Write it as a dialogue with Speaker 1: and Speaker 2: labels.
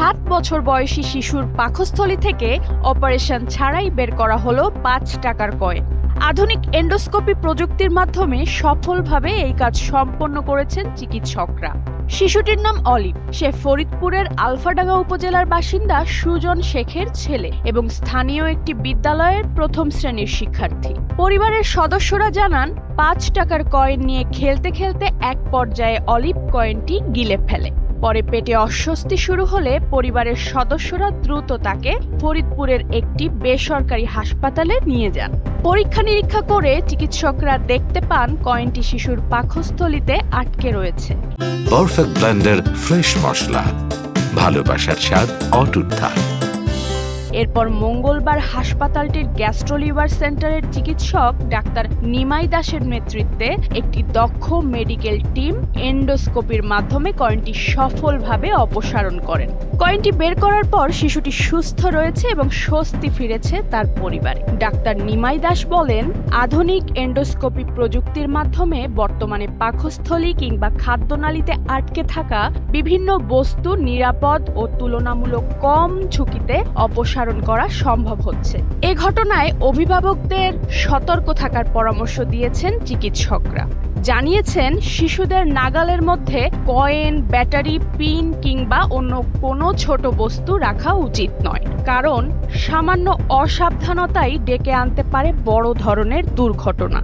Speaker 1: 7 বছর বয়সী শিশুর পাকস্থলী থেকে অপারেশন ছাড়াই বের করা হলো 5 টাকার কয়েন। আধুনিক এন্ডোস্কোপি প্রযুক্তির মাধ্যমে সফলভাবে এই কাজ সম্পন্ন করেছেন চিকিৎসকরা। শিশুটির নাম অলিভ। সে ফরিদপুরের আলফাডাঙ্গা উপজেলার বাসিন্দা সুজন শেখের ছেলে এবং স্থানীয় একটি বিদ্যালয়ের প্রথম শ্রেণীর শিক্ষার্থী। পরিবারের সদস্যরা জানান, 5 টাকার কয়েন নিয়ে খেলতে খেলতে এক পর্যায়ে অলিভ কয়েনটি গিলে ফেলে। পরে পেটে অস্বস্তি শুরু হলে পরিবারের সদস্যরা দ্রুত তাকে ফরিদপুরের একটি বেসরকারি হাসপাতালে নিয়ে যান। পরীক্ষা নিরীক্ষা করে চিকিৎসকরা দেখতে পান কয়েনটি শিশুর পাকস্থলীতে আটকে রয়েছে।
Speaker 2: পারফেক্ট ব্লেন্ডের ফ্রেশ মশলা, ভালোবাসার স্বাদ অটুট থাক।
Speaker 1: এরপর মঙ্গলবার হাসপাতালটির গ্যাস্ট্রোলিভার সেন্টারের চিকিৎসক ডাক্তার নিমাই দাসের নেতৃত্বে একটি দক্ষ মেডিকেল টিম এন্ডোস্কোপির মাধ্যমে কয়েনটি সফলভাবে অপসারণ করেন। কয়েনটি বের করার পর শিশুটি সুস্থ রয়েছে এবং স্বস্তি ফিরেছে তার পরিবারে। ডাক্তার নিমাই দাস বলেন, আধুনিক এন্ডোস্কোপি প্রযুক্তির মাধ্যমে বর্তমানে পাকস্থলী কিংবা খাদ্যনালীতে আটকে থাকা বিভিন্ন বস্তু নিরাপদ ও তুলনামূলক কম ঝুঁকিতে অপসারণ করা সম্ভব হচ্ছে। এ ঘটনায় অভিভাবকদের সতর্ক থাকার পরামর্শ দিয়েছেন চিকিৎসকরা। জানিয়েছেন, শিশুদের নাগালের মধ্যে কয়েন, ব্যাটারি, পিন কিংবা অন্য কোনো ছোট বস্তু রাখা উচিত নয়, কারণ সামান্য অসাবধানতাই ডেকে আনতে পারে বড় ধরনের দুর্ঘটনা।